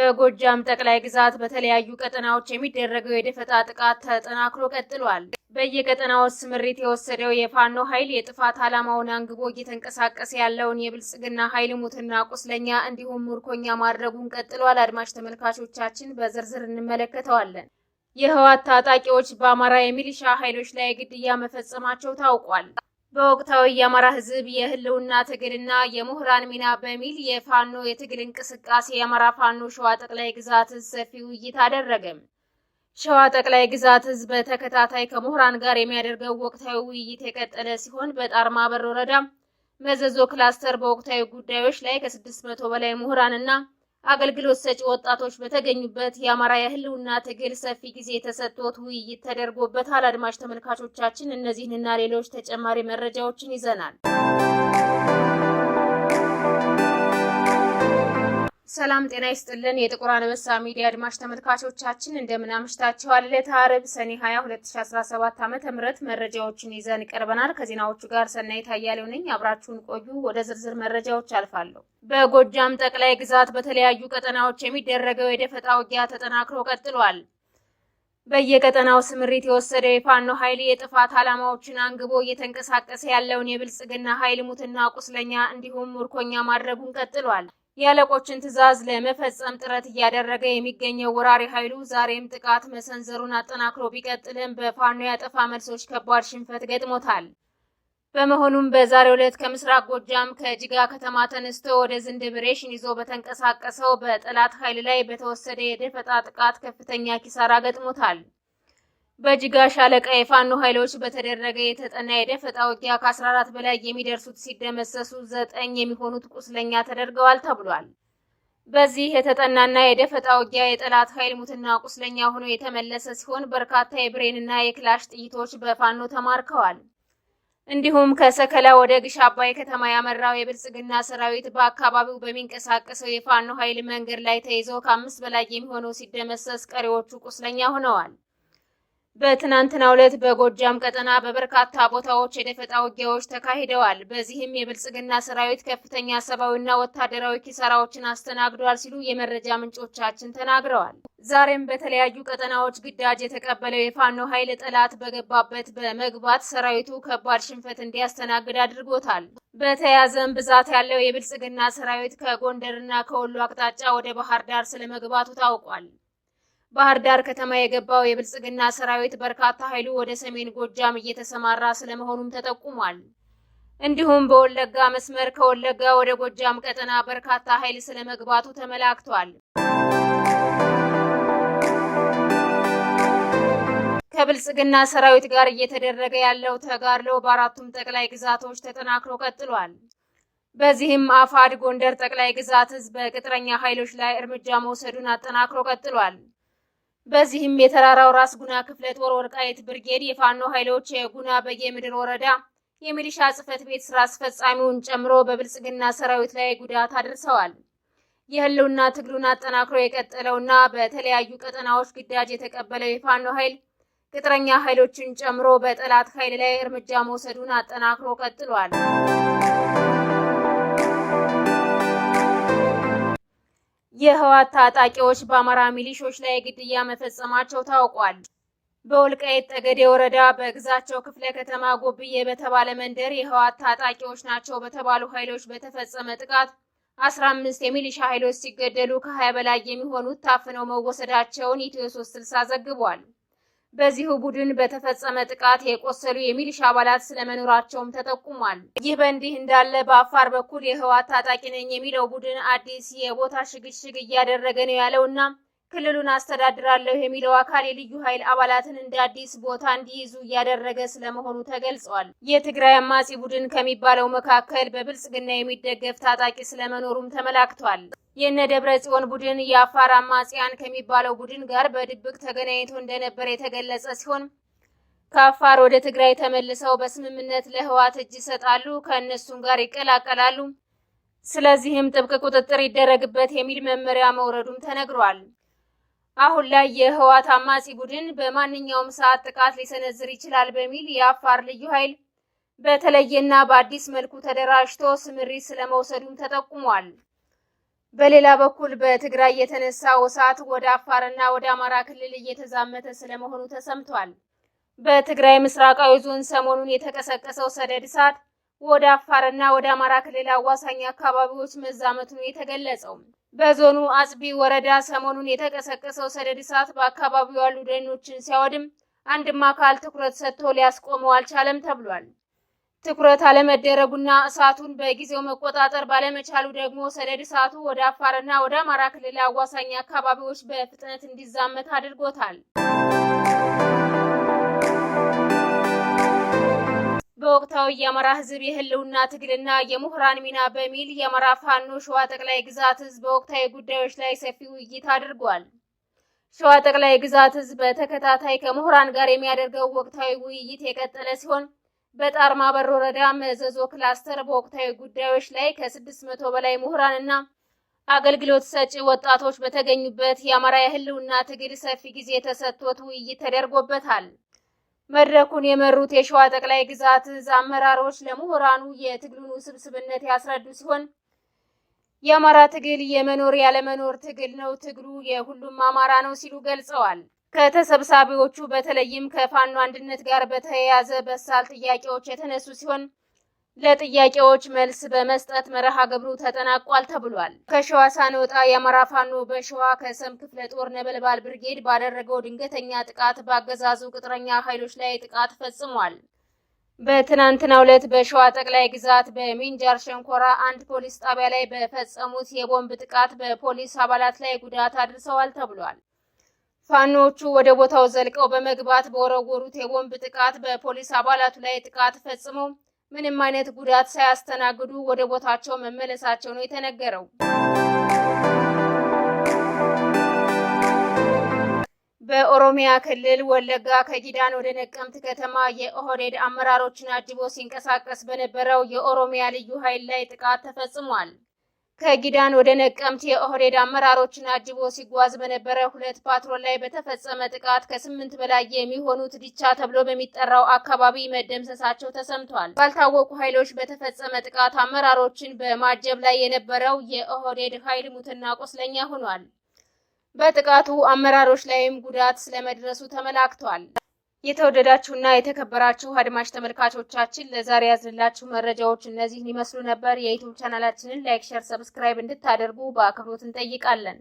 በጎጃም ጠቅላይ ግዛት በተለያዩ ቀጠናዎች የሚደረገው የደፈጣ ጥቃት ተጠናክሮ ቀጥሏል። በየቀጠናው ስምሪት የወሰደው የፋኖ ኃይል የጥፋት ዓላማውን አንግቦ እየተንቀሳቀሰ ያለውን የብልጽግና ኃይል ሙትና ቁስለኛ እንዲሁም ምርኮኛ ማድረጉን ቀጥሏል። አድማጭ ተመልካቾቻችን በዝርዝር እንመለከተዋለን። የህወሓት ታጣቂዎች በአማራ የሚሊሻ ኃይሎች ላይ ግድያ መፈጸማቸው ታውቋል። በወቅታዊ የአማራ ህዝብ የህልውና ትግልና የምሁራን ሚና በሚል የፋኖ የትግል እንቅስቃሴ የአማራ ፋኖ ሸዋ ጠቅላይ ግዛት ሰፊ ውይይት አደረገ። ሸዋ ጠቅላይ ግዛት በተከታታይ ከምሁራን ጋር የሚያደርገው ወቅታዊ ውይይት የቀጠለ ሲሆን በጣርማ በር ወረዳ መዘዞ ክላስተር በወቅታዊ ጉዳዮች ላይ ከ600 በላይ ምሁራንና አገልግሎት ሰጪ ወጣቶች በተገኙበት የአማራ የህልውና ትግል ሰፊ ጊዜ ተሰጥቶት ውይይት ተደርጎበታል። አድማጭ ተመልካቾቻችን እነዚህንና ሌሎች ተጨማሪ መረጃዎችን ይዘናል። ሰላም ጤና ይስጥልን። የጥቁር አንበሳ ሚዲያ አድማጭ ተመልካቾቻችን እንደምን አምሽታችኋል? ዕለተ ዓርብ ሰኔ 20 2017 ዓ.ም መረጃዎችን ይዘን ቀርበናል። ከዜናዎቹ ጋር ሰናይት አያሌው ነኝ። አብራችሁን ቆዩ። ወደ ዝርዝር መረጃዎች አልፋለሁ። በጎጃም ጠቅላይ ግዛት በተለያዩ ቀጠናዎች የሚደረገው የደፈጣ ውጊያ ተጠናክሮ ቀጥሏል። በየቀጠናው ስምሪት የወሰደው የፋኖ ኃይል የጥፋት ዓላማዎችን አንግቦ እየተንቀሳቀሰ ያለውን የብልጽግና ኃይል ሙትና ቁስለኛ እንዲሁም ምርኮኛ ማድረጉን ቀጥሏል። የአለቆችን ትዕዛዝ ለመፈጸም ጥረት እያደረገ የሚገኘው ወራሪ ኃይሉ ዛሬም ጥቃት መሰንዘሩን አጠናክሮ ቢቀጥልም በፋኖ ያጠፋ መልሶች ከባድ ሽንፈት ገጥሞታል። በመሆኑም በዛሬው ዕለት ከምስራቅ ጎጃም ከጅጋ ከተማ ተነስቶ ወደ ዝንድብሬሽን ይዞ በተንቀሳቀሰው በጠላት ኃይል ላይ በተወሰደ የደፈጣ ጥቃት ከፍተኛ ኪሳራ ገጥሞታል። በጅጋ ሻለቃ የፋኖ ኃይሎች በተደረገ የተጠና የደፈጣ ውጊያ ከ14 በላይ የሚደርሱት ሲደመሰሱ 9 የሚሆኑት ቁስለኛ ተደርገዋል ተብሏል። በዚህ የተጠናና የደፈጣ ውጊያ የጠላት ኃይል ሙትና ቁስለኛ ሆኖ የተመለሰ ሲሆን በርካታ የብሬንና የክላሽ ጥይቶች በፋኖ ተማርከዋል። እንዲሁም ከሰከላ ወደ ግሽ አባይ ከተማ ያመራው የብልጽግና ሰራዊት በአካባቢው በሚንቀሳቀሰው የፋኖ ኃይል መንገድ ላይ ተይዘው ከ5 በላይ የሚሆነው ሲደመሰስ ቀሪዎቹ ቁስለኛ ሆነዋል። በትናንትናው ዕለት በጎጃም ቀጠና በበርካታ ቦታዎች የደፈጣ ውጊያዎች ተካሂደዋል። በዚህም የብልጽግና ሰራዊት ከፍተኛ ሰብአዊና ወታደራዊ ኪሳራዎችን አስተናግዷል ሲሉ የመረጃ ምንጮቻችን ተናግረዋል። ዛሬም በተለያዩ ቀጠናዎች ግዳጅ የተቀበለው የፋኖ ኃይል ጠላት በገባበት በመግባት ሰራዊቱ ከባድ ሽንፈት እንዲያስተናግድ አድርጎታል። በተያያዘም ብዛት ያለው የብልጽግና ሰራዊት ከጎንደርና ከወሎ አቅጣጫ ወደ ባህር ዳር ስለመግባቱ ታውቋል። ባህር ዳር ከተማ የገባው የብልጽግና ሰራዊት በርካታ ኃይሉ ወደ ሰሜን ጎጃም እየተሰማራ ስለመሆኑም ተጠቁሟል። እንዲሁም በወለጋ መስመር ከወለጋ ወደ ጎጃም ቀጠና በርካታ ኃይል ስለመግባቱ ተመላክቷል። ከብልጽግና ሰራዊት ጋር እየተደረገ ያለው ተጋድሎ በአራቱም ጠቅላይ ግዛቶች ተጠናክሮ ቀጥሏል። በዚህም አፋድ ጎንደር ጠቅላይ ግዛት በቅጥረኛ ኃይሎች ላይ እርምጃ መውሰዱን አጠናክሮ ቀጥሏል። በዚህም የተራራው ራስ ጉና ክፍለ ጦር ወርቃይት ብርጌድ የፋኖ ኃይሎች የጉና በየምድር ወረዳ የሚሊሻ ጽሕፈት ቤት ስራ አስፈጻሚውን ጨምሮ በብልጽግና ሰራዊት ላይ ጉዳት አድርሰዋል። የህልውና ትግሉን አጠናክሮ የቀጠለውና በተለያዩ ቀጠናዎች ግዳጅ የተቀበለው የፋኖ ኃይል ቅጥረኛ ኃይሎችን ጨምሮ በጠላት ኃይል ላይ እርምጃ መውሰዱን አጠናክሮ ቀጥሏል። የህወሓት ታጣቂዎች በአማራ ሚሊሾች ላይ ግድያ መፈጸማቸው ታውቋል። በወልቃይት ጠገዴ ወረዳ በግዛቸው ክፍለ ከተማ ጎብዬ በተባለ መንደር የህወሓት ታጣቂዎች ናቸው በተባሉ ኃይሎች በተፈጸመ ጥቃት 15 የሚሊሻ ኃይሎች ሲገደሉ ከ20 በላይ የሚሆኑት ታፍነው መወሰዳቸውን ኢትዮ 360 ዘግቧል። በዚሁ ቡድን በተፈጸመ ጥቃት የቆሰሉ የሚሊሻ አባላት ስለመኖራቸውም ተጠቁሟል። ይህ በእንዲህ እንዳለ በአፋር በኩል የህወሓት ታጣቂ ነኝ የሚለው ቡድን አዲስ የቦታ ሽግሽግ እያደረገ ነው ያለውና ክልሉን አስተዳድራለሁ የሚለው አካል የልዩ ኃይል አባላትን እንደ አዲስ ቦታ እንዲይዙ እያደረገ ስለመሆኑ ተገልጿል። የትግራይ አማጺ ቡድን ከሚባለው መካከል በብልጽግና የሚደገፍ ታጣቂ ስለመኖሩም ተመላክቷል። የነ ደብረ ጽዮን ቡድን የአፋር አማጺያን ከሚባለው ቡድን ጋር በድብቅ ተገናኝቶ እንደነበር የተገለጸ ሲሆን ከአፋር ወደ ትግራይ ተመልሰው በስምምነት ለህወሓት እጅ ይሰጣሉ፣ ከእነሱም ጋር ይቀላቀላሉ። ስለዚህም ጥብቅ ቁጥጥር ይደረግበት የሚል መመሪያ መውረዱም ተነግሯል። አሁን ላይ የህወሓት አማጺ ቡድን በማንኛውም ሰዓት ጥቃት ሊሰነዝር ይችላል በሚል የአፋር ልዩ ኃይል በተለየና በአዲስ መልኩ ተደራጅቶ ስምሪት ስለመውሰዱም ተጠቁሟል። በሌላ በኩል በትግራይ የተነሳው እሳት ወደ አፋርና ወደ አማራ ክልል እየተዛመተ ስለመሆኑ ተሰምቷል። በትግራይ ምስራቃዊ ዞን ሰሞኑን የተቀሰቀሰው ሰደድ እሳት ወደ አፋርና ወደ አማራ ክልል አዋሳኝ አካባቢዎች መዛመቱ ነው የተገለጸው። በዞኑ አጽቢ ወረዳ ሰሞኑን የተቀሰቀሰው ሰደድ እሳት በአካባቢው ያሉ ደኖችን ሲያወድም አንድም አካል ትኩረት ሰጥቶ ሊያስቆመው አልቻለም ተብሏል። ትኩረት አለመደረጉና እሳቱን በጊዜው መቆጣጠር ባለመቻሉ ደግሞ ሰደድ እሳቱ ወደ አፋርና ወደ አማራ ክልል አዋሳኝ አካባቢዎች በፍጥነት እንዲዛመት አድርጎታል። በወቅታዊ የአማራ ሕዝብ የህልውና ትግልና የምሁራን ሚና በሚል የአማራ ፋኖ ሸዋ ጠቅላይ ግዛት ሕዝብ በወቅታዊ ጉዳዮች ላይ ሰፊ ውይይት አድርጓል። ሸዋ ጠቅላይ ግዛት ሕዝብ በተከታታይ ከምሁራን ጋር የሚያደርገው ወቅታዊ ውይይት የቀጠለ ሲሆን በጣርማበር ወረዳ መዘዞ ክላስተር በወቅታዊ ጉዳዮች ላይ ከ600 በላይ ምሁራንና አገልግሎት ሰጪ ወጣቶች በተገኙበት የአማራ የህልውና ትግል ሰፊ ጊዜ ተሰጥቶት ውይይት ተደርጎበታል። መድረኩን የመሩት የሸዋ ጠቅላይ ግዛት ዕዝ አመራሮች ለምሁራኑ የትግሉን ውስብስብነት ያስረዱ ሲሆን የአማራ ትግል የመኖር ያለመኖር ትግል ነው፣ ትግሉ የሁሉም አማራ ነው ሲሉ ገልጸዋል። ከተሰብሳቢዎቹ በተለይም ከፋኖ አንድነት ጋር በተያያዘ በሳል ጥያቄዎች የተነሱ ሲሆን ለጥያቄዎች መልስ በመስጠት መርሃ ግብሩ ተጠናቋል ተብሏል። ከሸዋ ሳንወጣ የአማራ ፋኖ በሸዋ ከሰም ክፍለ ጦር ነበልባል ብርጌድ ባደረገው ድንገተኛ ጥቃት በአገዛዙ ቅጥረኛ ኃይሎች ላይ ጥቃት ፈጽሟል። በትናንትናው ዕለት በሸዋ ጠቅላይ ግዛት በሚንጃር ሸንኮራ አንድ ፖሊስ ጣቢያ ላይ በፈጸሙት የቦምብ ጥቃት በፖሊስ አባላት ላይ ጉዳት አድርሰዋል ተብሏል። ፋኖቹ ወደ ቦታው ዘልቀው በመግባት በወረወሩት የቦምብ ጥቃት በፖሊስ አባላቱ ላይ ጥቃት ፈጽመው ምንም አይነት ጉዳት ሳያስተናግዱ ወደ ቦታቸው መመለሳቸው ነው የተነገረው። በኦሮሚያ ክልል ወለጋ ከጊዳን ወደ ነቀምት ከተማ የኦህዴድ አመራሮችን አጅቦ ሲንቀሳቀስ በነበረው የኦሮሚያ ልዩ ኃይል ላይ ጥቃት ተፈጽሟል። ከጊዳን ወደ ነቀምት የኦህዴድ አመራሮችን አጅቦ ሲጓዝ በነበረ ሁለት ፓትሮል ላይ በተፈጸመ ጥቃት ከ8 በላይ የሚሆኑት ዲቻ ተብሎ በሚጠራው አካባቢ መደምሰሳቸው ተሰምቷል። ባልታወቁ ኃይሎች በተፈጸመ ጥቃት አመራሮችን በማጀብ ላይ የነበረው የኦህዴድ ኃይል ሙትና ቆስለኛ ሆኗል። በጥቃቱ አመራሮች ላይም ጉዳት ስለመድረሱ ተመላክቷል። የተወደዳችሁና የተከበራችሁ አድማጭ ተመልካቾቻችን ለዛሬ ያዝንላችሁ መረጃዎች እነዚህን ይመስሉ ነበር። የዩቲዩብ ቻናላችንን ላይክ፣ ሼር፣ ሰብስክራይብ እንድታደርጉ በአክብሮት እንጠይቃለን።